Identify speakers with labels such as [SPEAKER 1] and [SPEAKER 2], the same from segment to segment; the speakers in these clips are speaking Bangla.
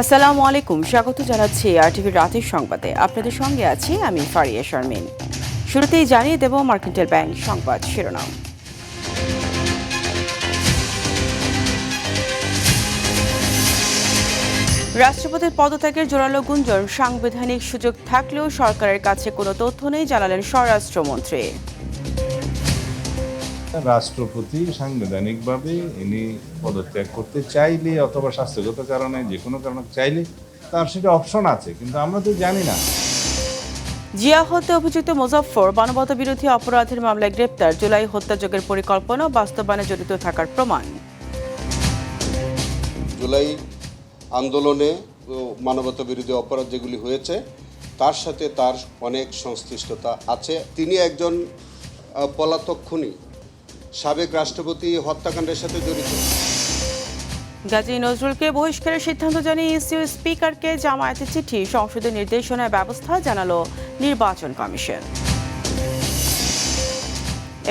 [SPEAKER 1] আসসালামু আলাইকুম, স্বাগত জানাচ্ছি আরটিভির রাতের সংবাদে। আপনাদের সঙ্গে আছি আমি ফারিয়া শারমিন। শুরুতেই জানিয়ে দেব মার্কেন্টাইল ব্যাংক সংবাদ শিরোনাম। রাষ্ট্রপতির পদত্যাগের জোরালো গুঞ্জন, সাংবিধানিক সুযোগ থাকলেও সরকারের কাছে কোনো তথ্য নেই জানালেন স্বরাষ্ট্রমন্ত্রী।
[SPEAKER 2] রাষ্ট্রপতি সাংবিধানিকভাবে ইনি পদত্যাগ করতে চাইলে অথবা স্বাস্থ্যগত কারণে যে কোনো কারণে চাইলে তার সেটা অপশন আছে, কিন্তু আমরা তো জানি না।
[SPEAKER 1] জিয়া হত্যা অভিযুক্ত মোজাফফর মানবতা বিরোধী অপরাধের মামলায় গ্রেপ্তার, জুলাই হত্যাযজ্ঞের পরিকল্পনা ও বাস্তবায়নে জড়িত থাকার প্রমাণ।
[SPEAKER 3] জুলাই আন্দোলনে মানবতা বিরোধী অপরাধ যেগুলি হয়েছে তার সাথে তার অনেক সংশ্লিষ্টতা আছে। তিনি একজন পলাতক খুনি, সাবেক রাষ্ট্রপতি হত্যাকাণ্ডের সাথে জড়িত।
[SPEAKER 1] গাজী নজরুলকে বহিষ্কারের সিদ্ধান্ত জানিয়ে ইসিও স্পিকারকে জামায়াতের চিঠি, সংসদের নির্দেশনার ব্যবস্থা জানালো নির্বাচন কমিশন।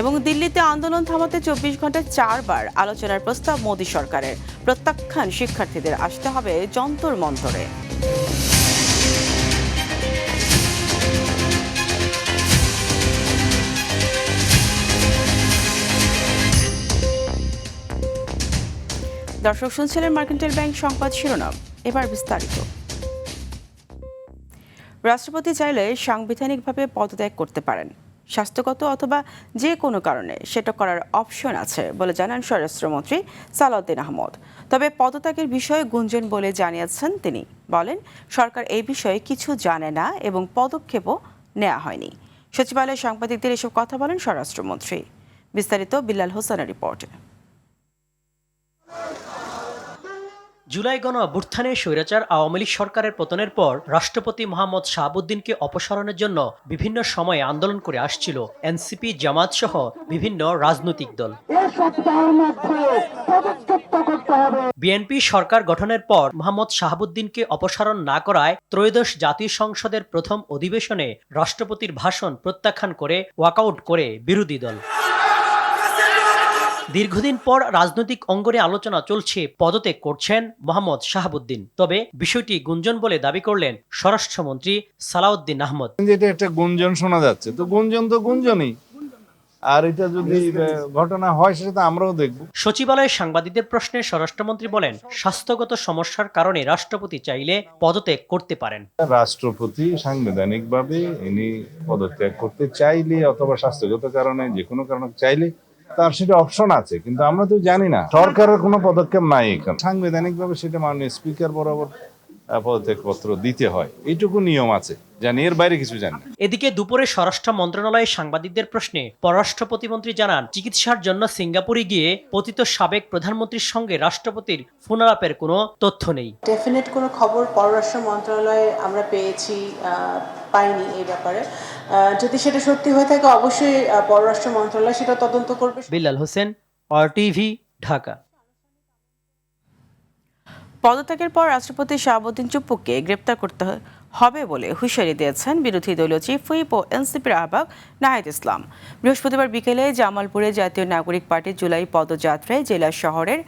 [SPEAKER 1] এবং দিল্লিতে আন্দোলন থামাতে 24 ঘন্টায় 4 বার আলোচনার প্রস্তাব মোদী সরকারের, প্রত্যাখ্যান শিক্ষার্থীদের আসতে হবে যন্তর মন্তরে। দর্শক শুনছিলেন মার্কেন্টাইল ব্যাংক সংবাদ শিরোনাম, এবার বিস্তারিত। রাষ্ট্রপতি চাইলে সাংবিধানিকভাবে পদত্যাগ করতে পারেন, স্বাস্থ্যগত অথবা যে কোনো কারণে সেটা করার অপশন আছে বলে জানান স্বরাষ্ট্রমন্ত্রী সালাউদ্দিন আহমদ। তবে পদত্যাগের বিষয়ে গুঞ্জন বলে জানিয়েছেন তিনি। বলেন, সরকার এই বিষয়ে কিছু জানে না এবং পদক্ষেপও নেওয়া হয়নি। সচিবালয়ে সাংবাদিকদের এসব কথা বলেন স্বরাষ্ট্রমন্ত্রী। বিস্তারিত বিল্লাল হোসেনের রিপোর্টে।
[SPEAKER 4] জুলাই গণ অভ্যুত্থানে স্বৈরাচার আওয়ামী লীগ সরকারের পতনের পর রাষ্ট্রপতি মোহাম্মদ শাহাবুদ্দিনকে অপসারণের জন্য বিভিন্ন সময়ে আন্দোলন করে আসছিল এনসিপি, জামাত সহ বিভিন্ন রাজনৈতিক দল। বিএনপি সরকার গঠনের পর মোহাম্মদ শাহাবুদ্দিনকে অপসারণ না করায় ত্রয়োদশ জাতীয় সংসদের প্রথম অধিবেশনে রাষ্ট্রপতির ভাষণ প্রত্যাখ্যান করে ওয়াকআউট করে বিরোধী দল। দীর্ঘদিন পর রাজনৈতিক অঙ্গনে আলোচনা চলছে পদত্যাগ করছেন মোহাম্মদ শাহাবুদ্দিন। তবে বিষয়টি গুঞ্জন বলে দাবি করলেন স্বরাষ্ট্রমন্ত্রী সালাউদ্দিন আহমদ।
[SPEAKER 2] যেটা একটা গুঞ্জন শোনা যাচ্ছে, তো গুঞ্জন তো গুঞ্জনই, আর এটা যদি ঘটনা হয় সেটা তো আমরাও দেখব।
[SPEAKER 4] সচিবালয়ে সাংবাদিকদের প্রশ্নে স্বরাষ্ট্রমন্ত্রী বলেন, স্বাস্থ্যগত সমস্যার কারণে রাষ্ট্রপতি চাইলে পদত্যাগ করতে পারেন।
[SPEAKER 2] রাষ্ট্রপতি সাংবিধানিকভাবে ইনি পদত্যাগ করতে চাইলে অথবা স্বাস্থ্যগত কারণে যে কোনো কারণে চাইলে তার সেটা অপশন আছে, কিন্তু আমরা তো জানি না। সরকারের কোনো পদক্ষেপ নাই এখানে। সাংবিধানিকভাবে সেটা মাননীয় স্পিকার বরাবর পদত্যাগপত্র দিতে হয়, এইটুকু নিয়ম আছে, জানি, এর বাইরে কিছু জানি না।
[SPEAKER 4] এদিকে দুপুরে স্বরাষ্ট্র মন্ত্রণালয়ে সাংবাদিকদের প্রশ্নে পররাষ্ট্র প্রতিমন্ত্রী জানান, চিকিৎসার জন্য সিঙ্গাপুরে গিয়ে পতিত সাবেক প্রধানমন্ত্রীর সঙ্গে রাষ্ট্রপতির ফোনালাপের কোনো তথ্য নেই।
[SPEAKER 5] ডেফিনেট কোনো খবর পররাষ্ট্র মন্ত্রণালয়ে আমরা পাইনি এই ব্যাপারে। যদি সেটা সত্যি হয়ে থাকে অবশ্যই পররাষ্ট্র মন্ত্রণালয় সেটা তদন্ত করবে।
[SPEAKER 4] বিল্লাল হোসেন, আরটিভি, ঢাকা।
[SPEAKER 1] পদত্যাগের পর রাষ্ট্রপতি শাহাবুদ্দিন চুপ্পুকে গ্রেপ্তার করতে হবে বলে হুঁশিয়ারি দিয়েছেন বিরোধী দলীয় চিফ হুইপ ও এনসিপির আহ্বায়ক নাহিদ ইসলাম। বৃহস্পতিবার বিকেলে জামালপুরে জাতীয় নাগরিক পার্টির জুলাই পদযাত্রায় জেলা শহরের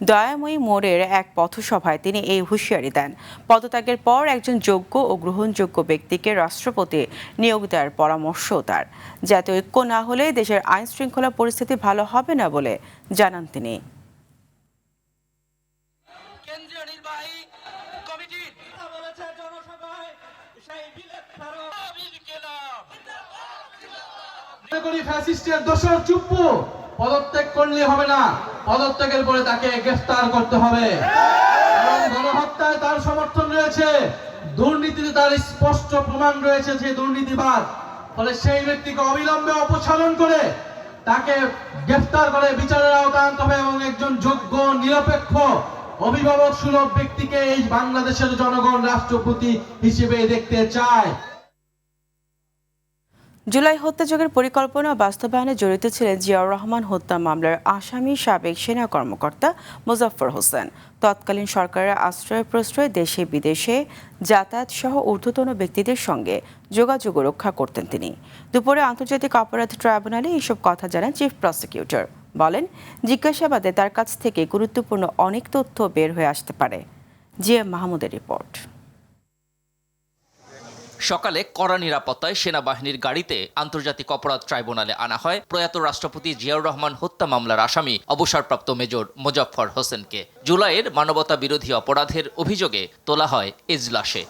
[SPEAKER 1] দয়াময়ী মোড়ের এক পথসভায় তিনি এই হুঁশিয়ারি দেন। পদত্যাগের পর একজন যোগ্য ও গ্রহণযোগ্য ব্যক্তিকে রাষ্ট্রপতি নিয়োগ দেওয়ার পরামর্শ তার। জাতীয় ঐক্য না হলে দেশের আইন শৃঙ্খলা পরিস্থিতি ভালো হবে না বলে জানান তিনি।
[SPEAKER 6] ফ্যাসিস্টের দোষর চুপ্পু পদত্যাগ করলে হবে না, পদত্যাগের পরে তাকে গ্রেফতার করতে হবে। এবং গণহত্যায় তার সমর্থন রয়েছে, দুর্নীতিতে তার স্পষ্ট প্রমাণ রয়েছে যে দুর্নীতিবাদ। ফলে সেই ব্যক্তিকে অবিলম্বে অপসারণ করে তাকে গ্রেফতার করে বিচারের আওতায় আনতে হবে এবং একজন যোগ্য, নিরপেক্ষ, অভিভাবক সুলভ ব্যক্তিকে এই বাংলাদেশের জনগণ রাষ্ট্রপতি হিসেবে দেখতে চায়।
[SPEAKER 1] জুলাই হত্যাযজ্ঞের পরিকল্পনা ও বাস্তবায়নে জড়িত ছিলেন জিয়াউর রহমান হত্যা মামলার আসামি সাবেক সেনা কর্মকর্তা মোজাফফর হোসেন। তৎকালীন সরকারের আশ্রয় প্রশ্রয় দেশে বিদেশে যাতায়াত সহ ঊর্ধ্বতন ব্যক্তিদের সঙ্গে যোগাযোগ রক্ষা করতেন তিনি। দুপুরে আন্তর্জাতিক অপরাধ ট্রাইব্যুনালে এসব কথা জানান চিফ প্রসিকিউটর। বলেন, জিজ্ঞাসাবাদে তার কাছ থেকে গুরুত্বপূর্ণ অনেক তথ্য বের হয়ে আসতে পারে। জিএম মাহমুদের রিপোর্ট।
[SPEAKER 7] সকালে কড়া নিরাপত্তায় সেনাবাহিনীর গাড়িতে আন্তর্জাতিক অপরাধ ট্রাইব্যুনালে আনা হয় প্রয়াত রাষ্ট্রপতি জিয়াউর রহমান হত্যা মামলার আসামি অবসরপ্রাপ্ত মেজর মোজাফফর হোসেনকে। জুলাইয়ের মানবতা বিরোধী অপরাধের অভিযোগে তোলা হয় এজলাসে।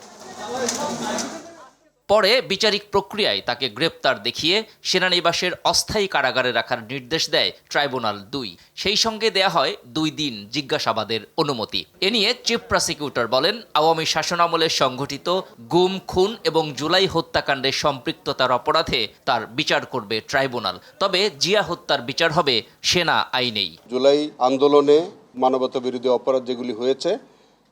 [SPEAKER 7] পরে বিচারিক প্রক্রিয়ায় তাকে গ্রেপ্তার দেখিয়ে সেনানিবাসের অস্থায়ী কারাগারে রাখার নির্দেশ দেয় ট্রাইব্যুনাল ২। সেই সঙ্গে দেয়া হয় ২ দিন জিজ্ঞাসাবাদের অনুমতি। এ নিয়ে চিফ প্রসিকিউটর বলেন, আওয়ামী শাসনামলে সংঘটিত গুম, খুন এবং জুলাই হত্যাকাণ্ডে সম্পৃক্ততার অপরাধে তার বিচার করবে ট্রাইব্যুনাল। তবে জিয়া হত্যার বিচার হবে সেনা আইনেই।
[SPEAKER 3] জুলাই আন্দোলনে মানবতা বিরোধী অপরাধ যেগুলি হয়েছে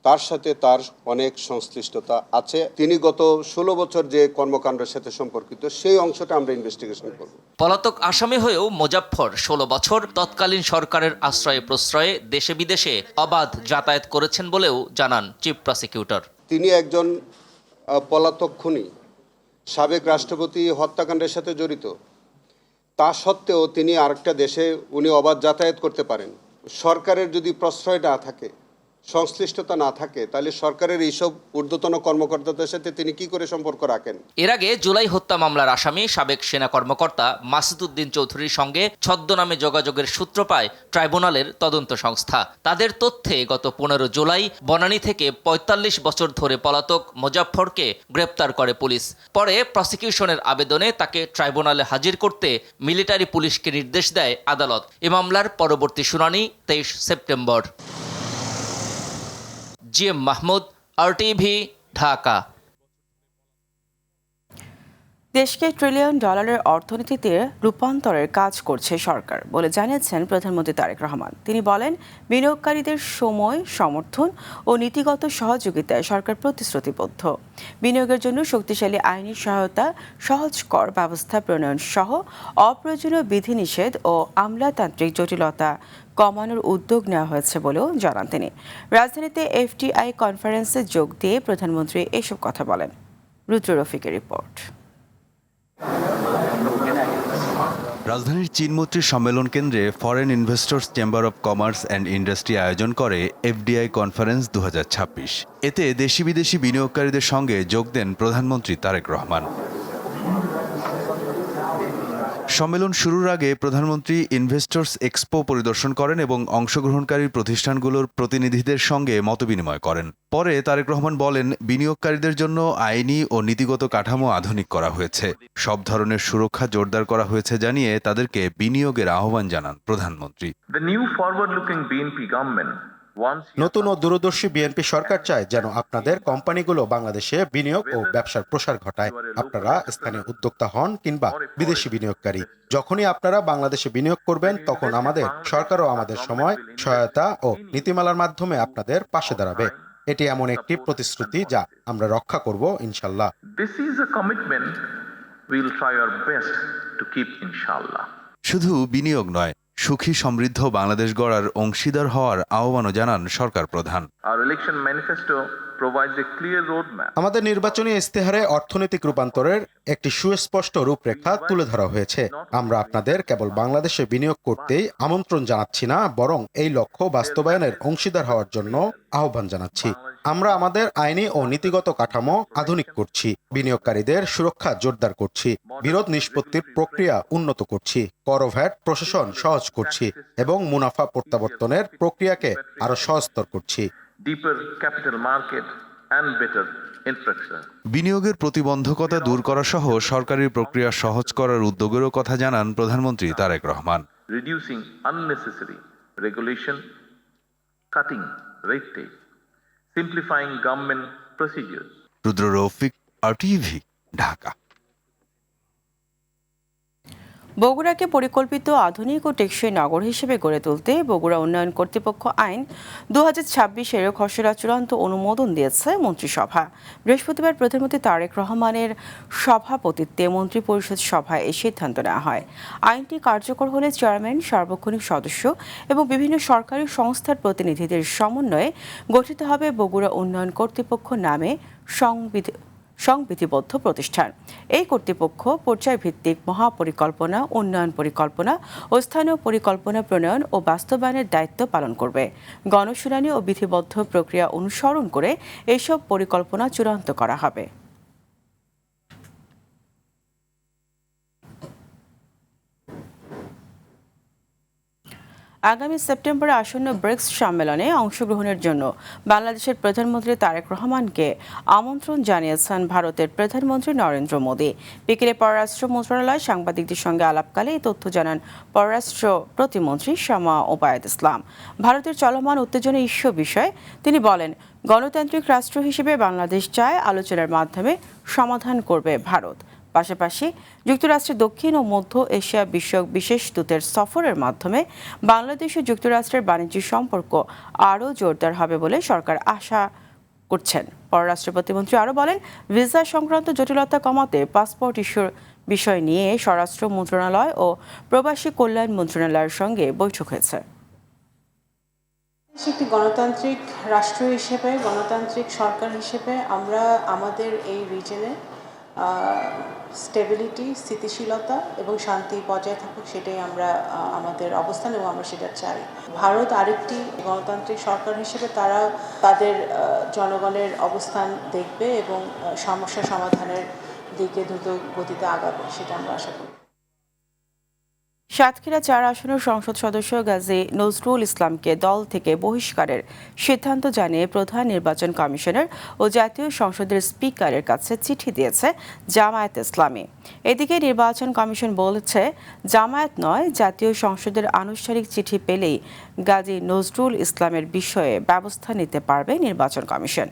[SPEAKER 3] তার সাথে তার অনেক সংশ্লিষ্টতা আছে। তিনি গত ১৬ বছর যে কর্মকাণ্ডের সাথে সম্পর্কিত সেই অংশটা আমরা ইনভেস্টিগেশন করব।
[SPEAKER 7] পলাতক আসামি হয়েও মোজাফফর ১৬ বছর তৎকালীন সরকারের আশ্রয়ে প্রশ্রয়ে দেশে বিদেশে অবাধ যাতায়াত করেছেন বলেও জানান চিফ প্রসিকিউটর।
[SPEAKER 3] তিনি একজন পলাতক খুনি, সাবেক রাষ্ট্রপতি হত্যাকাণ্ডের সাথে জড়িত। তা সত্ত্বেও তিনি আরেকটা দেশে উনি অবাধ যাতায়াত করতে পারেন। সরকারের যদি প্রশ্রয় না থাকে, সংশ্লিষ্টতা না থাকে, তাহলে সরকারের এইসব ঊর্ধ্বতন কর্মকর্তাদের সাথে তিনি কি করে সম্পর্ক রাখেন?
[SPEAKER 7] এর আগে জুলাই হত্যা মামলার আসামি সাবেক সেনা কর্মকর্তা মাসুদউদ্দিন চৌধুরীর সঙ্গে ছদ্মনামে যোগাযোগের সূত্র পায় ট্রাইব্যুনালের তদন্ত সংস্থা। তাদের তথ্যে গত ১৫ জুলাই বনানী থেকে ৪৫ বছর ধরে পলাতক মোজাফফরকে গ্রেপ্তার করে পুলিশ। পরে প্রসিকিউশনের আবেদনে তাকে ট্রাইব্যুনালে হাজির করতে মিলিটারি পুলিশকে নির্দেশ দেয় আদালত। এ মামলার পরবর্তী শুনানি ২৩ September. GM Mahmud, RTV, Dhaka.
[SPEAKER 1] দেশকে ট্রিলিয়ন ডলারের অর্থনীতিতে রূপান্তরের কাজ করছে সরকার বলে জানিয়েছেন প্রধানমন্ত্রী তারেক রহমান। তিনি বলেন, বিনিয়োগকারীদের সময়, সমর্থন ও নীতিগত সহযোগিতায় সরকার প্রতিশ্রুতিবদ্ধ। বিনিয়োগের জন্য শক্তিশালী আইনি সহায়তা, সহজ কর ব্যবস্থা প্রণয়ন সহ অপ্রয়োজনীয় বিধিনিষেধ ও আমলাতান্ত্রিক জটিলতা কমানোর উদ্যোগ নেওয়া হয়েছে বলেও জানান তিনি। রাজধানীতে FDI কনফারেন্সে যোগ দিয়ে প্রধানমন্ত্রী এসব কথা বলেন। রুদ্র রফিকের রিপোর্ট।
[SPEAKER 8] রাজধানীর চীনমৈত্রী সম্মেলন কেন্দ্রে foreign investors chamber of commerce and industry আয়োজন করে FDI কনফারেন্স ২০২৬। এতে দেশি বিদেশি বিনিয়োগকারীদের সঙ্গে যোগ দেন প্রধানমন্ত্রী তারেক রহমান। সম্মেলন শুরুর আগে প্রধানমন্ত্রী ইনভেস্টর্স এক্সপো পরিদর্শন করেন এবং অংশগ্রহণকারী প্রতিষ্ঠানগুলোর প্রতিনিধিদের সঙ্গে মতবিনিময় করেন। পরে তারেক রহমান বলেন, বিনিয়োগকারীদের জন্য আইনি ও নীতিগত কাঠামো আধুনিক করা হয়েছে, সব ধরনের সুরক্ষা জোরদার করা হয়েছে জানিয়ে তাদেরকে বিনিয়োগের আহ্বান জানান প্রধানমন্ত্রী।
[SPEAKER 9] নতুন ও দূরদর্শী বিএনপি সরকার চায় যেন আপনাদের কোম্পানিগুলো বাংলাদেশে বিনিয়োগ ও ব্যবসার প্রসার ঘটায়। আপনারা স্থানীয় উদ্যোক্তা হন কিংবা বিদেশি বিনিয়োগকারী, যখনই আপনারা বাংলাদেশে বিনিয়োগ করবেন তখন আমাদের সরকারও আমাদের সময়, সহায়তা ও নীতিমালার মাধ্যমে আপনাদের পাশে দাঁড়াবে। এটি এমন একটি প্রতিশ্রুতি যা আমরা রক্ষা করব ইনশাআল্লাহ।
[SPEAKER 8] শুধু বিনিয়োগ নয়, সুখী সমৃদ্ধ বাংলাদেশ গড়ার অংশীদার হওয়ার আহ্বানও জানান সরকার প্রধান।
[SPEAKER 9] আমাদের নির্বাচনী ইস্তেহারে অর্থনৈতিক রূপান্তরের একটি সুস্পষ্ট রূপরেখা তুলে ধরা হয়েছে। আমরা আপনাদের কেবল বাংলাদেশে বিনিয়োগ করতেই আমন্ত্রণ জানাচ্ছি না, বরং এই লক্ষ্য বাস্তবায়নের অংশীদার হওয়ার জন্য আহ্বান জানাচ্ছি। আমরা আমাদের আইনি ও নীতিগত কাঠামো আধুনিক করছি, বিনিয়োগকারীদের সুরক্ষা জোরদার করছি, বিরোধ নিষ্পত্তির প্রক্রিয়া উন্নত করছি, কর ও ভ্যাট প্রশাসন সহজ করছি এবং মুনাফা প্রত্যাবর্তনের প্রক্রিয়াকে আরো সহজতর করছি।
[SPEAKER 8] বিনিয়োগের প্রতিবন্ধকতা দূর করা সহ সরকারি প্রক্রিয়া সহজ করার উদ্যোগেরও কথা জানান প্রধানমন্ত্রী তারেক রহমান। রুদ্র রফিক, RTV, ঢাকা।
[SPEAKER 1] বগুড়াকে পরিকল্পিত আধুনিক ও টেকসই নগর হিসেবে গড়ে তুলতে বগুড়া উন্নয়ন কর্তৃপক্ষ আইন ২০২৬-এর খসড়া চূড়ান্ত অনুমোদন দিয়েছে মন্ত্রিসভা। বৃহস্পতিবার প্রধানমন্ত্রী তারেক রহমানের সভাপতিত্বে মন্ত্রিপরিষদ সভায় এই সিদ্ধান্ত নেওয়া হয়। আইনটি কার্যকর হলে চেয়ারম্যান, সার্বক্ষণিক সদস্য এবং বিভিন্ন সরকারি সংস্থার প্রতিনিধিদের সমন্বয়ে গঠিত হবে বগুড়া উন্নয়ন কর্তৃপক্ষ নামে সংবিধিবদ্ধ প্রতিষ্ঠান। এই কর্তৃপক্ষ পর্যায়ভিত্তিক মহাপরিকল্পনা, উন্নয়ন পরিকল্পনা ও স্থানীয় পরিকল্পনা প্রণয়ন ও বাস্তবায়নের দায়িত্ব পালন করবে। গণশুনানি ও বিধিবদ্ধ প্রক্রিয়া অনুসরণ করে এইসব পরিকল্পনা চূড়ান্ত করা হবে। আগামী সেপ্টেম্বরে আসন্ন ব্রিক্স সম্মেলনে অংশগ্রহণের জন্য বাংলাদেশের প্রধানমন্ত্রী তারেক রহমানকে আমন্ত্রণ জানিয়েছেন ভারতের প্রধানমন্ত্রী নরেন্দ্র মোদী। বিকেলে পররাষ্ট্র মন্ত্রণালয় সাংবাদিকদের সঙ্গে আলাপকালে এই তথ্য জানান পররাষ্ট্র প্রতিমন্ত্রী শামা ওবায়দ ইসলাম। ভারতের চলমান উত্তেজনা ইস্যু বিষয়ে তিনি বলেন, গণতান্ত্রিক রাষ্ট্র হিসেবে বাংলাদেশ চায় আলোচনার মাধ্যমে সমাধান করবে ভারত। পাশাপাশি যুক্তরাষ্ট্রের দক্ষিণ ও মধ্য এশিয়া বিষয়ক বিশেষ দূতের সফরের মাধ্যমে বাংলাদেশ ও যুক্তরাষ্ট্রের বাণিজ্য সম্পর্ক আরও জোরদার হবে বলে সরকার আশা করছেন। পররাষ্ট্র প্রতিমন্ত্রী আরও বলেন, ভিসা সংক্রান্ত জটিলতা কমাতে পাসপোর্ট ইস্যুর বিষয় নিয়ে স্বরাষ্ট্র মন্ত্রণালয় ও প্রবাসী কল্যাণ মন্ত্রণালয়ের সঙ্গে বৈঠক হয়েছে।
[SPEAKER 5] একটি গণতান্ত্রিক রাষ্ট্র হিসেবে, গণতান্ত্রিক সরকার হিসেবে আমরা আমাদের এই রিজনে স্টেবিলিটি, স্থিতিশীলতা এবং শান্তি বজায় থাকুক, সেটাই আমরা আমাদের অবস্থান এবং আমরা সেটা চাই। ভারত আরেকটি গণতান্ত্রিক সরকার হিসেবে তারা তাদের জনগণের অবস্থান দেখবে এবং সমস্যা সমাধানের দিকে দ্রুত গতিতে আগাবে, সেটা আমরা আশা করি।
[SPEAKER 1] সাতক্ষীরা 4 আসনের সংসদ সদস্য গাজী নজরুল ইসলামকে দল থেকে বহিষ্কারের সিদ্ধান্ত জানিয়ে প্রধান নির্বাচন কমিশনার ও জাতীয় সংসদের স্পিকারের কাছে চিঠি দিয়েছে জামায়াত ইসলামী। এদিকে নির্বাচন কমিশন বলেছে, জামায়াত নয়, জাতীয় সংসদের আনুষ্ঠানিক চিঠি পেলেই গাজী নজরুল ইসলামের বিষয়ে ব্যবস্থা নিতে পারবে নির্বাচন কমিশন।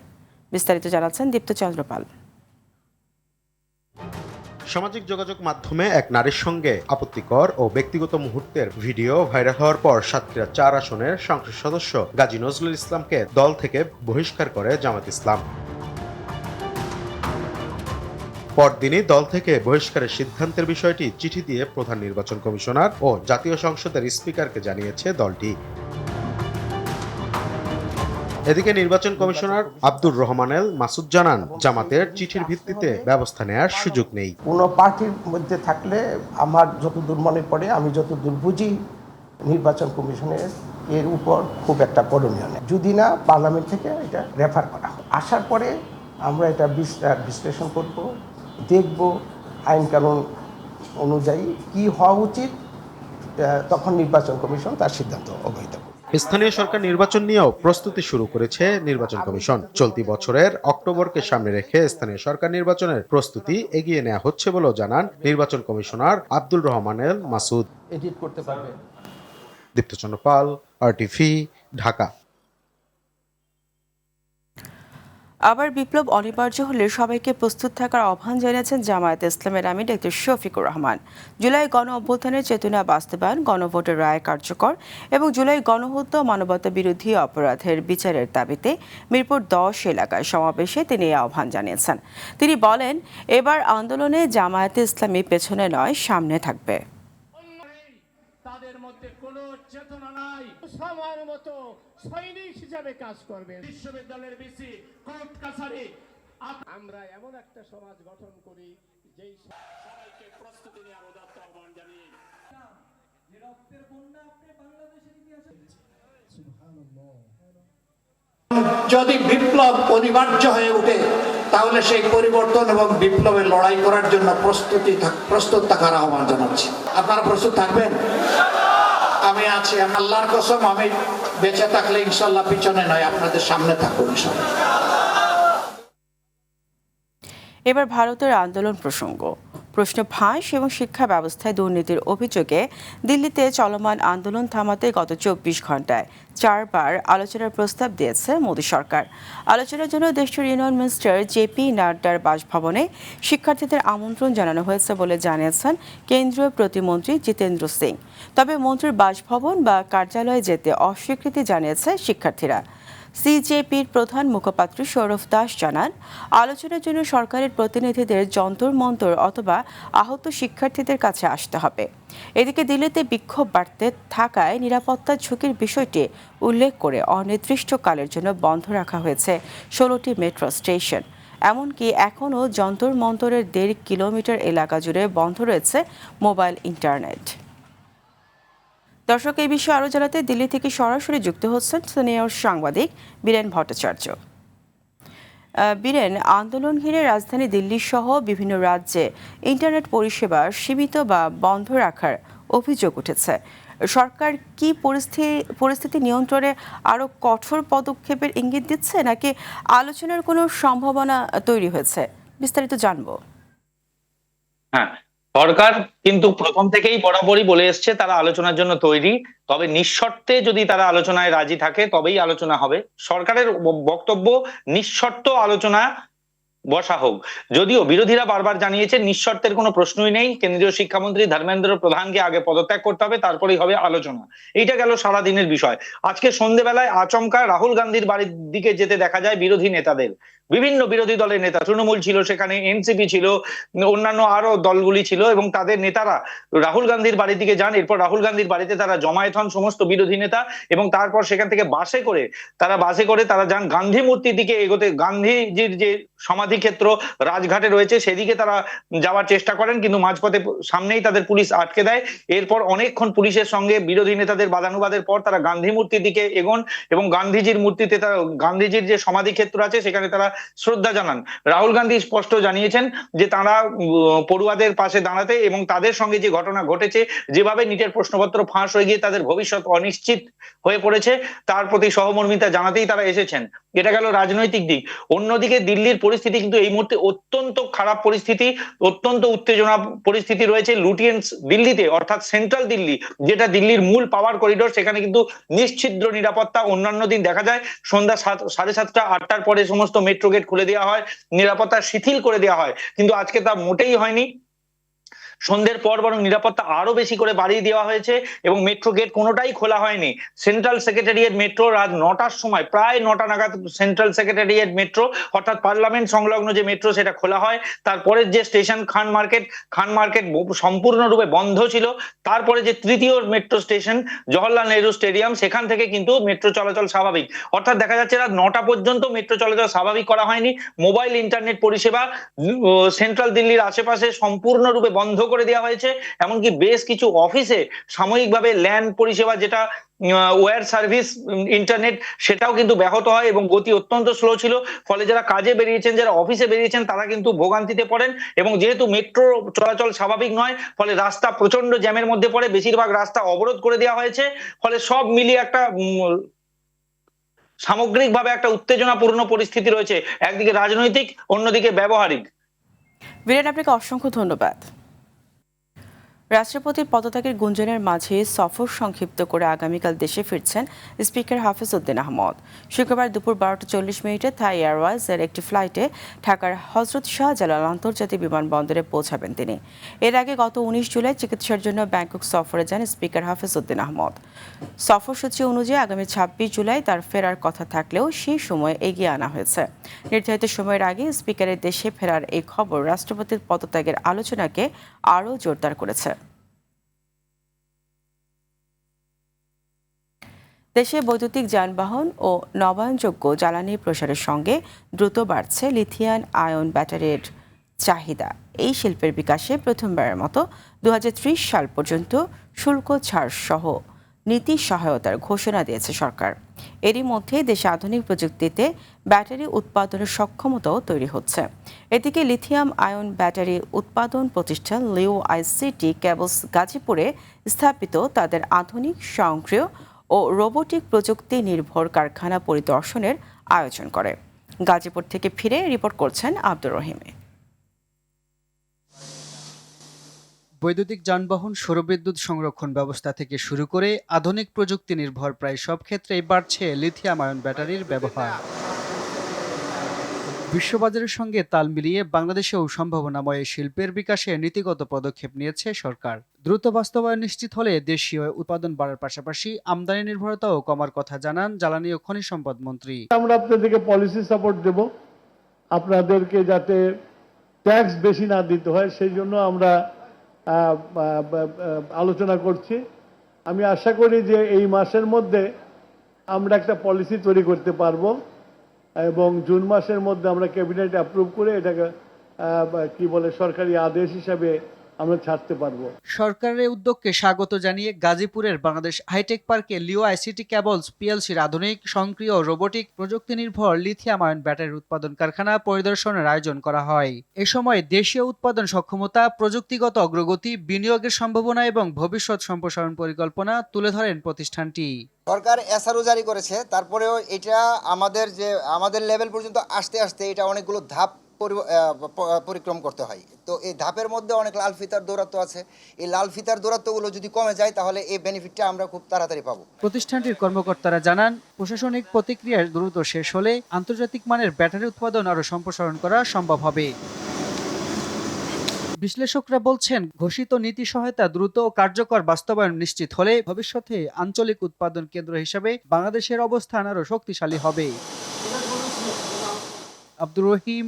[SPEAKER 1] বিস্তারিত জানাচ্ছেন দীপ্ত চন্দ্রপাল।
[SPEAKER 9] সামাজিক যোগাযোগ মাধ্যমে এক নারীর সঙ্গে আপত্তিকর ও ব্যক্তিগত মুহূর্তের ভিডিও ভাইরাল হওয়ার পর সাতক্ষীরা 4 আসনের সংসদ সদস্য গাজী নজরুল ইসলামকে দল থেকে বহিষ্কার করে জামায়াত ইসলাম। পরদিনই দল থেকে বহিষ্কারের সিদ্ধান্তের বিষয়টি চিঠি দিয়ে প্রধান নির্বাচন কমিশনার ও জাতীয় সংসদের স্পিকারকে জানিয়েছে দলটি। এদিকে নির্বাচন কমিশনার আব্দুর রহমানেল মাসুদ জানান, জামাতের চিঠির ভিত্তিতে ব্যবস্থা নেওয়ার সুযোগ নেই।
[SPEAKER 10] কোনো পার্টির মধ্যে থাকলে আমার যতদূর মনে পড়ে, আমি যতদূর বুঝি, নির্বাচন কমিশনের এর উপর খুব একটা করণীয় নেই, যদি না পার্লামেন্ট থেকে এটা রেফার করা হয়। আসার পরে আমরা এটা বিশ্লেষণ করব, দেখব আইন কানুন অনুযায়ী কি হওয়া উচিত, তখন নির্বাচন কমিশন তার সিদ্ধান্ত অবহিত করবে।
[SPEAKER 9] স্থানীয় সরকার নির্বাচন নিয়েও প্রস্তুতি শুরু করেছে নির্বাচন কমিশন। চলতি বছরের অক্টোবরকে সামনে রেখে স্থানীয় সরকার নির্বাচনের প্রস্তুতি এগিয়ে নেওয়া হচ্ছে বলেও জানান নির্বাচন কমিশনার আব্দুর রহমানেল মাসুদ।
[SPEAKER 10] এডিট করতে পারবে।
[SPEAKER 9] দীপ্ত চন্দ্রপাল, RTV, ঢাকা।
[SPEAKER 1] আবার বিপ্লব অনিবার্য হলে সবাইকে প্রস্তুত থাকার আহ্বান জানিয়েছেন জামায়াত ইসলামের আমির ডক্টর শফিকুর রহমান। জুলাই গণ অভ্যুত্থানের চেতনা বাস্তবায়ন, গণভোটের রায় কার্যকর এবং জুলাই গণহত্যা ও মানবতা বিরোধী অপরাধের বিচারের দাবিতে মিরপুর 10 এলাকায় সমাবেশে তিনি এই আহ্বান জানিয়েছেন। তিনি বলেন, এবার আন্দোলনে জামায়াতে ইসলামী পেছনে নয়, সামনে থাকবে।
[SPEAKER 11] তাদের মধ্যে কোনো চেতনা নাই, সময়ের মতো সৈনিক হিসাবে কাজ করবে। বিশ্ববিদ্যালয়ের ভিসি, কোর্ট কাছারি, আমরা এমন একটা সমাজ গঠন করি যেই সবাইকে প্রস্তুতি নেওয়ার উদাত্ত আহ্বান জানিয়ে রক্তের বন্যা আপনি বাংলাদেশের ইতিহাসে। যদি বিপ্লব অনিবার্য হয়ে ওঠে, তাহলে সেই পরিবর্তন এবং বিপ্লবের লড়াই করার জন্য প্রস্তুত থাকার আহ্বান জানাচ্ছি। আপনারা প্রস্তুত থাকবেন? আমি আছি, আমি আল্লাহর কসম, আমি বেঁচে থাকলে ইনশাল্লাহ পিছনে নয়, আপনাদের সামনে থাকবো ইনশাল্লাহ।
[SPEAKER 1] এবার ভারতের আন্দোলন প্রসঙ্গ। প্রশ্ন ফাঁস এবং শিক্ষা ব্যবস্থায় দুর্নীতির অভিযোগে দিল্লিতে চলমান আন্দোলন থামাতে গত 24 ঘন্টায় 4 বার আলোচনার প্রস্তাব দিয়েছে মোদী সরকার। আলোচনার জন্য দেশটির ইউনিয়ন মিনিস্টার জেপি নাড্ডার বাসভবনে শিক্ষার্থীদের আমন্ত্রণ জানানো হয়েছে বলে জানিয়েছেন কেন্দ্রীয় প্রতিমন্ত্রী জিতেন্দ্র সিং। তবে মন্ত্রীর বাসভবন বা কার্যালয়ে যেতে অস্বীকৃতি জানিয়েছে শিক্ষার্থীরা। সিজেপির প্রধান মুখপাত্র সৌরভ দাস জানান, আলোচনার জন্য সরকারের প্রতিনিধিদের যন্তর মন্তর অথবা আহত শিক্ষার্থীদের কাছে আসতে হবে। এদিকে দিল্লিতে বিক্ষোভ বাড়তে থাকায় নিরাপত্তার ঝুঁকির বিষয়টি উল্লেখ করে অনির্দিষ্টকালের জন্য বন্ধ রাখা হয়েছে 16টি মেট্রো স্টেশন। এমনকি এখনও যন্তর মন্তরের 1.5 কিলোমিটার এলাকা জুড়ে বন্ধ রয়েছে মোবাইল ইন্টারনেট। দর্শক, এই বিষয়ে আরও জানাতে দিল্লি থেকে সরাসরি যুক্ত হচ্ছেন সিনিয়র সাংবাদিক বীরেন ভট্টাচার্য। বীরেন, আন্দোলন ঘিরে রাজধানী দিল্লি সহ বিভিন্ন রাজ্যে ইন্টারনেট পরিষেবা সীমিত বা বন্ধ রাখার অভিযোগ উঠেছে। সরকার কি পরিস্থিতি নিয়ন্ত্রণে আরও কঠোর পদক্ষেপের ইঙ্গিত দিচ্ছে, নাকি আলোচনার কোনো সম্ভাবনা তৈরি হয়েছে? বিস্তারিত জানবো।
[SPEAKER 12] হ্যাঁ, সরকার কিন্তু প্রথম থেকেই বরাবরই বলে এসছে তারা আলোচনার জন্য তৈরি, তবে নিঃশর্তে যদি তারা আলোচনায় রাজি থাকে তবেই আলোচনা হবে। সরকারের বক্তব্য নিঃশর্ত আলোচনা বসা হোক, যদিও বিরোধীরা বারবার জানিয়েছে নিঃশর্তের কোনো প্রশ্নই নেই, কেন্দ্রীয় শিক্ষামন্ত্রী ধর্মেন্দ্র প্রধানকে আগে পদত্যাগ করতে হবে, তারপরেই হবে আলোচনা। এইটা গেল সারাদিনের বিষয়। আজকে সন্ধ্যেবেলায় আচমকা রাহুল গান্ধীর বাড়ির দিকে যেতে দেখা যায় বিরোধী নেতাদের। বিভিন্ন বিরোধী দলের নেতা, তৃণমূল ছিল সেখানে, এনসিপি ছিল, অন্যান্য আরো দলগুলি ছিল, এবং তাদের নেতারা রাহুল গান্ধীর বাড়ির দিকে যান। এরপর রাহুল গান্ধীর বাড়িতে তারা জমায়েত হন সমস্ত বিরোধী নেতা, এবং তারপর সেখান থেকে বাসে করে তারা যান গান্ধী মূর্তির দিকে এগোতে। গান্ধীজির যে সমাধি ক্ষেত্র রাজঘাটে রয়েছে সেদিকে তারা যাওয়ার চেষ্টা করেন, কিন্তু মাঝপথে সামনেই তাদের পুলিশ আটকে দেয়। এরপর অনেকক্ষণ পুলিশের সঙ্গে বিরোধী নেতাদের বাদানুবাদের পর তারা গান্ধী মূর্তির দিকে এগোন, এবং গান্ধীজির মূর্তিতে তারা গান্ধীজির যে সমাধি ক্ষেত্র আছে সেখানে তারা শ্রদ্ধা জানান। রাহুল গান্ধী স্পষ্ট জানিয়েছেন যে তারা পড়ুয়াদের পাশে দাঁড়াতে, এবং তাদের সঙ্গে যে ঘটনা ঘটেছে, যেভাবে নিটের প্রশ্নপত্র ফাঁস হয়ে গিয়ে তাদের ভবিষ্যৎ অনিশ্চিত হয়ে পড়েছে, তার প্রতি সহমর্মিতা জানাতেই তারা এসেছেন। এটা গেল রাজনৈতিক দিক। অন্যদিকে দিল্লির পরিস্থিতি কিন্তু এই মুহূর্তে অত্যন্ত খারাপ পরিস্থিতি, অত্যন্ত উত্তেজনা পরিস্থিতি রয়েছে লুটিয়েন্স দিল্লিতে, অর্থাৎ সেন্ট্রাল দিল্লি, যেটা দিল্লির মূল পাওয়ার করিডোর, সেখানে কিন্তু নিশ্ছিদ্র নিরাপত্তা। অন্যান্য দিন দেখা যায় সন্ধ্যা 7:30 8টার পরে সমস্ত মেট্রো গেট খুলে দেওয়া হয়, নিরাপত্তা শিথিল করে দেওয়া হয়, কিন্তু আজকে তা মোটেই হয়নি। সন্ধ্যের পর বরং নিরাপত্তা আরো বেশি করে বাড়িয়ে দেওয়া হয়েছে, এবং মেট্রো গেট কোনোটাই খোলা হয়নি। সেন্ট্রাল সেক্রেটারিয়েট মেট্রো রাত 9টার সময়, প্রায় 9টা নাগাদ সেন্ট্রাল সেক্রেটারিয়েট মেট্রো অর্থাৎ পার্লামেন্ট সংলগ্ন যে মেট্রো সেটা খোলা হয়। তারপরের যে স্টেশন খান মার্কেট সম্পূর্ণরূপে বন্ধ ছিল। তারপরে যে তৃতীয় metro station Jawaharlal Nehru stadium, সেখান থেকে কিন্তু মেট্রো চলাচল স্বাভাবিক। অর্থাৎ দেখা যাচ্ছে রাত 9টা পর্যন্ত মেট্রো চলাচল স্বাভাবিক করা হয়নি। মোবাইল ইন্টারনেট পরিষেবা সেন্ট্রাল দিল্লির আশেপাশে সম্পূর্ণরূপে বন্ধ করে দেওয়া হয়েছে। এমনকি বেশ কিছু অফিসে সাময়িকভাবে ল্যান্ড পরিষেবা, যেটা ওয়্যার সার্ভিস ইন্টারনেট, সেটাও কিন্তু ব্যাহত হয় এবং গতি অত্যন্ত স্লো ছিল। ফলে যারা কাজে বেরিয়েছেন, যারা অফিসে বেরিয়েছেন, তারা কিন্তু ভোগান্তিতে পড়েন। এবং যেহেতু মেট্রো চলাচল স্বাভাবিক নয়, ফলে রাস্তা প্রচন্ড জ্যামের মধ্যে পড়ে, বেশিরভাগ রাস্তা অবরোধ করে দেওয়া হয়েছে। ফলে সব মিলিয়ে একটা সামগ্রিকভাবে একটা উত্তেজনাপূর্ণ পরিস্থিতি রয়েছে, একদিকে রাজনৈতিক, অন্যদিকে ব্যবহারিক।
[SPEAKER 1] বীরেন, আপনাকে অসংখ্য ধন্যবাদ। রাষ্ট্রপতির পদত্যাগের গুঞ্জনের মাঝে সফর সংক্ষিপ্ত করে আগামীকাল দেশে ফিরছেন স্পিকার হাফিজ উদ্দিন আহমদ। শুক্রবার দুপুর 12:40 থাই এয়ারওয়েজের একটি ফ্লাইটে ঢাকার হজরত শাহজালাল আন্তর্জাতিক বিমানবন্দরে পৌঁছাবেন তিনি। এর আগে গত 19 জুলাই চিকিৎসার জন্য ব্যাংকক সফরে যান স্পিকার হাফিজ উদ্দিন আহমদ। সফরসূচি অনুযায়ী আগামী 26 জুলাই তার ফেরার কথা থাকলেও সেই সময় এগিয়ে আনা হয়েছে। নির্ধারিত সময়ের আগে স্পিকারের দেশে ফেরার এই খবর রাষ্ট্রপতির পদত্যাগের আলোচনাকে আরও জোরদার করেছে। দেশে বৈদ্যুতিক যানবাহন ও নবায়নযোগ্য জ্বালানি প্রসারের সঙ্গে দ্রুত বাড়ছে লিথিয়াম আয়ন ব্যাটারির চাহিদা। এই শিল্পের বিকাশে প্রথমবারের মতো 2030 সাল পর্যন্ত শুল্ক ছাড় সহ নীতি সহায়তার ঘোষণা দিয়েছে সরকার। এরই মধ্যে দেশে আধুনিক প্রযুক্তিতে ব্যাটারি উৎপাদনের সক্ষমতাও তৈরি হচ্ছে। এদিকে লিথিয়াম আয়ন ব্যাটারি উৎপাদন প্রতিষ্ঠান লিও আইসিটি কেবলস গাজীপুরে স্থাপিত তাদের আধুনিক স্বয়ংক্রিয় ও রোবোটিক প্রযুক্তি নির্ভর কারখানা পরিদর্শনের আয়োজন করে। গাজীপুর থেকে ফিরে রিপোর্ট করছেন আব্দুর রহিম।
[SPEAKER 13] বৈদ্যুতিক যানবাহন, সৌরবিদ্যুৎ সংরক্ষণ ব্যবস্থা থেকে শুরু করে আধুনিক প্রযুক্তি নির্ভর প্রায় সব ক্ষেত্রেই বাড়ছে লিথিয়াম আয়ন ব্যাটারির ব্যবহার। বিশ্ববাজারের সঙ্গে তাল মিলিয়ে বাংলাদেশেও সম্ভাবনাময় শিল্পের বিকাশে নীতিগত পদক্ষেপ নিয়েছে সরকার। দ্রুত বাস্তবায়ন নিশ্চিত হলে দেশীয় উৎপাদন বাড়ার পাশাপাশি আমদানি নির্ভরতাও কমার কথা জানান জ্বালানি ও খনিজ সম্পদ মন্ত্রী।
[SPEAKER 11] আমরা আপনাদেরকে পলিসি সাপোর্ট দেব, আপনাদেরকে যাতে ট্যাক্স বেশি না দিতে হয় সেই জন্য আমরা আলোচনা করছি। আমি আশা করি যে এই মাসের মধ্যে আমরা একটা পলিসি তৈরি করতে পারবো এবং জুন মাসের মধ্যে আমরা ক্যাবিনেট অ্যাপ্রুভ করে এটাকে সরকারি আদেশ হিসাবে আমরা ছাড়তে পারবো।
[SPEAKER 13] সরকারের উদ্যোগকে স্বাগত জানিয়ে গাজীপুরের বাংলাদেশ হাইটেক পার্কে লিও আইসিটি কেবলস পিএলসির আধুনিক স্বয়ংক্রিয় রোবোটিক প্রযুক্তি নির্ভর লিথিয়াম আয়ন ব্যাটারির উৎপাদন কারখানা পরিদর্শনের আয়োজন করা হয়। এ সময় দেশীয় উৎপাদন সক্ষমতা, প্রযুক্তিগত অগ্রগতি, বিনিয়োগের সম্ভাবনা এবং ভবিষ্যৎ সম্প্রসারণ পরিকল্পনা তুলে ধরেন প্রতিষ্ঠানটি।
[SPEAKER 14] সরকার এসআরও জারি করেছে, তারপরেও এটা আমাদের লেভেল পর্যন্ত আসতে আসতে এটা অনেকগুলো ধাপ পরিক্রম করতে হয়। তো এই ধাপের মধ্যে অনেক লাল ফিতার দৌরাত্ম আছে। এই লাল ফিতার দৌরাত্মগুলো যদি কমে যায় তাহলে এই বেনিফিটটা আমরা খুব তাড়াতাড়ি পাবো।
[SPEAKER 13] প্রতিষ্ঠানটির কর্মকর্তারা জানান, প্রশাসনিক প্রতিক্রিয়া দ্রুত শেষ হলে আন্তর্জাতিক মানের ব্যাটারি উৎপাদন আরও সম্প্রসারণ করা সম্ভব হবে। বিশ্লেষকরা বলছেন, ঘোষিত নীতি সহায়তা দ্রুত ও কার্যকর বাস্তবায়ন নিশ্চিত হলে ভবিষ্যতে আঞ্চলিক উৎপাদন কেন্দ্র হিসেবে বাংলাদেশের অবস্থান আরও শক্তিশালী হবে। আব্দুর রহিম,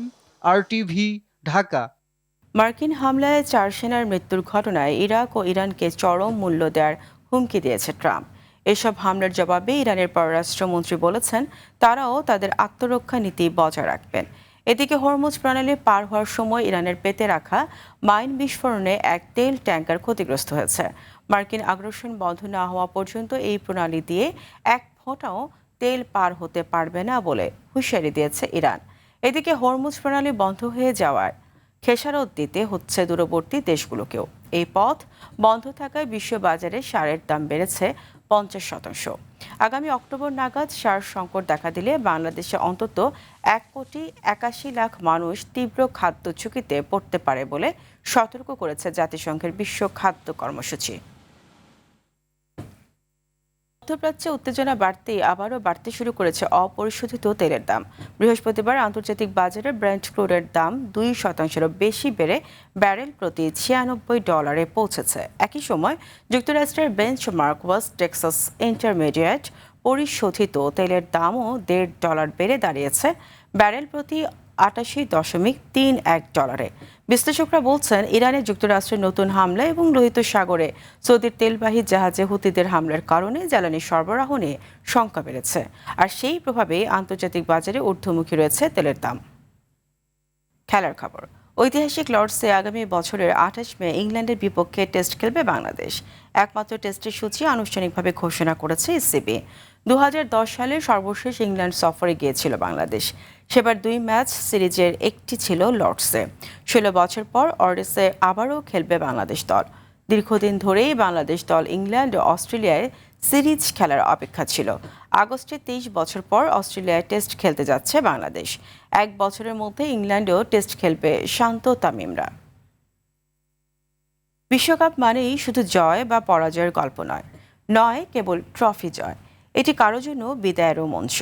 [SPEAKER 13] RTV, ঢাকা।
[SPEAKER 1] মার্কিন হামলায় 4 সেনার মৃত্যুর ঘটনায় ইরাক ও ইরানকে চরম মূল্য দেওয়ার হুমকি দিয়েছে ট্রাম্প। এসব হামলার জবাবে ইরানের পররাষ্ট্রমন্ত্রী বলেছেন তারাও তাদের আত্মরক্ষা নীতি বজায় রাখবেন। এদিকে হরমুজ প্রণালী পার হওয়ার সময় ইরানের পেতে রাখা মাইন বিস্ফোরণে এক তেল ট্যাঙ্কার ক্ষতিগ্রস্ত হয়েছে। মার্কিন আগ্রাসন বন্ধ না হওয়া পর্যন্ত এই প্রণালী দিয়ে এক ফোঁটাও তেল পার হতে পারবে না বলে হুঁশিয়ারি দিয়েছে ইরান। এদিকে হরমুজ প্রণালী বন্ধ হয়ে যাওয়ার খেসারত দিতে হচ্ছে দূরবর্তী দেশগুলোকেও। এই পথ বন্ধ থাকায় বিশ্ববাজারে সারের দাম বেড়েছে 50%। আগামী অক্টোবর নাগাদ সার সংকট দেখা দিলে বাংলাদেশে অন্তত 1,81,00,000 মানুষ তীব্র খাদ্য ঝুঁকিতে পড়তে পারে বলে সতর্ক করেছে জাতিসংঘের বিশ্ব খাদ্য কর্মসূচি। মধ্যপ্রাচ্যে উত্তেজনা বাড়তেই আবারও বাড়তে শুরু করেছে অপরিশোধিত তেলের দাম। বৃহস্পতিবার আন্তর্জাতিক বাজারে ব্রেন্ট ক্রুডের দাম 2% বেশি বেড়ে ব্যারেল প্রতি $96 পৌঁছেছে। একই সময় যুক্তরাষ্ট্রের বেঞ্চমার্ক ওয়েস্ট টেক্সাস ইন্টারমিডিয়েট পরিশোধিত তেলের দামও $1.5 বেড়ে দাঁড়িয়েছে ব্যারেল প্রতি $88.31। বিশ্লেষকরা বলছেন, ইরানে যুক্তরাষ্ট্রের নতুন হামলা এবং লোহিত সাগরে সৌদির তেলবাহী জাহাজে হুতিদের হামলার কারণে জ্বালানি সরবরাহ নিয়ে শঙ্কা বেড়েছে। আর সেই প্রভাবে আন্তর্জাতিক বাজারে ঊর্ধ্বমুখী রয়েছে তেলের দাম। খেলার খবর। ঐতিহাসিক লর্ডসে আগামী বছরের 28 মে ইংল্যান্ডের বিপক্ষে টেস্ট খেলবে বাংলাদেশ। একমাত্র টেস্টের সূচি আনুষ্ঠানিকভাবে ঘোষণা করেছে ইসিবি। 2010 সালে সর্বশেষ ইংল্যান্ড সফরে গিয়েছিল বাংলাদেশ। সেবার 2 ম্যাচ সিরিজের একটি ছিল লর্ডসে। 16 বছর পর অর্ডেসে আবারও খেলবে বাংলাদেশ দল। দীর্ঘদিন ধরেই বাংলাদেশ দল ইংল্যান্ড ও অস্ট্রেলিয়ায় সিরিজ খেলার অপেক্ষা ছিল। আগস্টে 23 বছর পর অস্ট্রেলিয়ায় টেস্ট খেলতে যাচ্ছে বাংলাদেশ। 1 বছরের মধ্যে ইংল্যান্ডেও টেস্ট খেলবে শান্ত তামিমরা। বিশ্বকাপ মানেই শুধু জয় বা পরাজয়ের গল্প নয় কেবল ট্রফি জয়। এটি কারো জন্য বিদায়েরও মঞ্চ।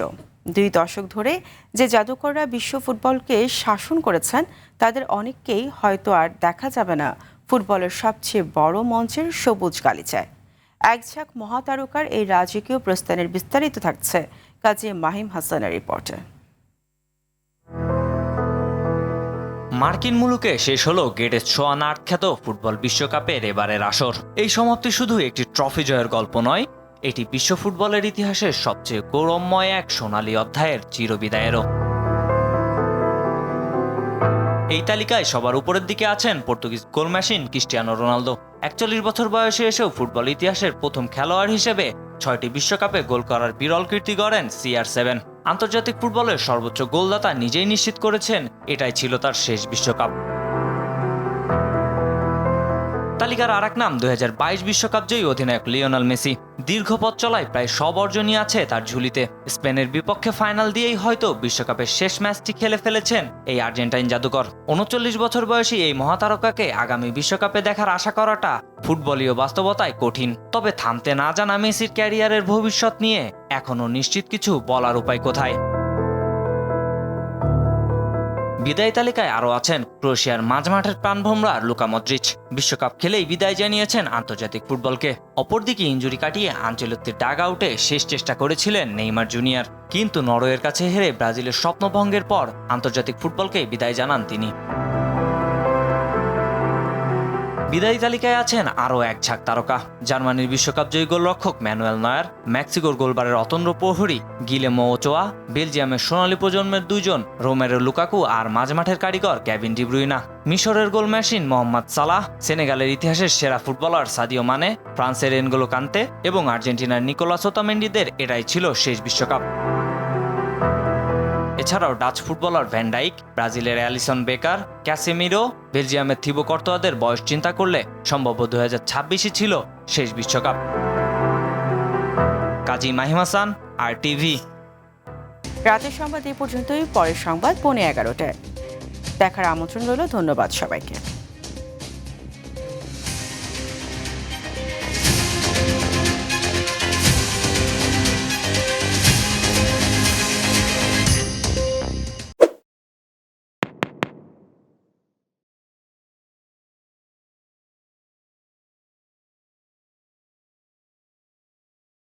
[SPEAKER 1] 2 দশক ধরে যে জাদুকররা বিশ্ব ফুটবলকে শাসন করেছেন তাদের অনেককেই হয়তো আর দেখা যাবে না ফুটবলের সবচেয়ে বড় মঞ্চের সবুজ গালিচায়। এক ঝাঁক মহাতারকার এই রাজকীয় প্রস্থানের বিস্তারিত থাকছে কাজী মাহিম হাসানের রিপোর্টে।
[SPEAKER 15] মার্কিন মুলুকে শেষ হলো গেটে ছোঁয়া না আখ্যাত ফুটবল বিশ্বকাপের এবারের আসর। এই সমাপ্তি শুধু একটি ট্রফি জয়ের গল্প নয়, এটি বিশ্ব ফুটবলের ইতিহাসের সবচেয়ে গৌরবময় এক সোনালী অধ্যায়ের চিরবিদায়েরও। এই তালিকায় সবার উপরের দিকে আছেন Portuguese goal machine Cristiano Ronaldo. 41 বছর বয়সে এসেও ফুটবল ইতিহাসের প্রথম খেলোয়াড় হিসেবে 6টি বিশ্বকাপে গোল করার বিরল কীর্তি গড়েন CR7। আন্তর্জাতিক ফুটবলের সর্বোচ্চ গোলদাতা নিজেই নিশ্চিত করেছেন এটাই ছিল তার শেষ বিশ্বকাপ। তালিকার আরেক নাম 2022 বিশ্বকাপ জয়ী অধিনায়ক লিওনেল মেসি। দীর্ঘ পথ চলায় প্রায় সব অর্জনই আছে তার ঝুলিতে। স্পেনের বিপক্ষে ফাইনাল দিয়েই হয়তো বিশ্বকাপের শেষ ম্যাচটি খেলে ফেলেছেন এই আর্জেন্টাইন জাদুকর। 39 বছর বয়সী এই মহাতারকাকে আগামী বিশ্বকাপে দেখার আশা করাটা ফুটবলীয় বাস্তবতায় কঠিন। তবে থামতে না জানা মেসির ক্যারিয়ারের ভবিষ্যৎ নিয়ে এখনও নিশ্চিত কিছু বলার উপায় কোথায়। বিদায় তালিকায় আরও আছেন ক্রোয়েশিয়ার মাঝমাঠের প্রাণভোমরা লুকা মদ্রিচ। বিশ্বকাপ খেলেই বিদায় জানিয়েছেন আন্তর্জাতিক ফুটবলকে। অপরদিকে ইনজুরি কাটিয়ে আনচেলত্তির ডাগ আউটে শেষ চেষ্টা করেছিলেন নেইমার জুনিয়র। কিন্তু নরওয়ের কাছে হেরে ব্রাজিলের স্বপ্নভঙ্গের পর আন্তর্জাতিক ফুটবলকে বিদায় জানান তিনি। বিদায়ী তালিকায় আছেন আরও এক ঝাঁক তারকা। জার্মানির বিশ্বকাপ জয়ী গোলরক্ষক ম্যানুয়েল নয়ার, মেক্সিকোর গোলবারের অতন্দ্র প্রহরী গিলেমো ওচোয়া, বেলজিয়ামের সোনালী প্রজন্মের দুইজন রোমেরো লুকাকু আর মাঝমাঠের কারিগর কেভিন ডি ব্রুইনা, মিশরের গোল মেশিন মোহাম্মদ সালাহ, সেনেগালের ইতিহাসের সেরা ফুটবলার সাদিও মানে, ফ্রান্সের এনগোলো কান্তে এবং আর্জেন্টিনার নিকোলাস ওতামেন্ডিদের এটাই ছিল শেষ বিশ্বকাপ। এছাড়াও ডাচ ফুটবলার ভ্যান ডাইক, ব্রাজিলের অ্যালিসন বেকার, ক্যাসেমিরো, বেলজিয়ামের থিবো কর্তোয়াদের বয়স চিন্তা করলে সম্ভব 2026 ছিল শেষ বিশ্বকাপ। কাজী মাহিম হাসান, RTV।
[SPEAKER 1] রাতের সংবাদ এই পর্যন্তই। পরের সংবাদ 11:15টায় দেখার আমন্ত্রণ রইল। ধন্যবাদ সবাইকে।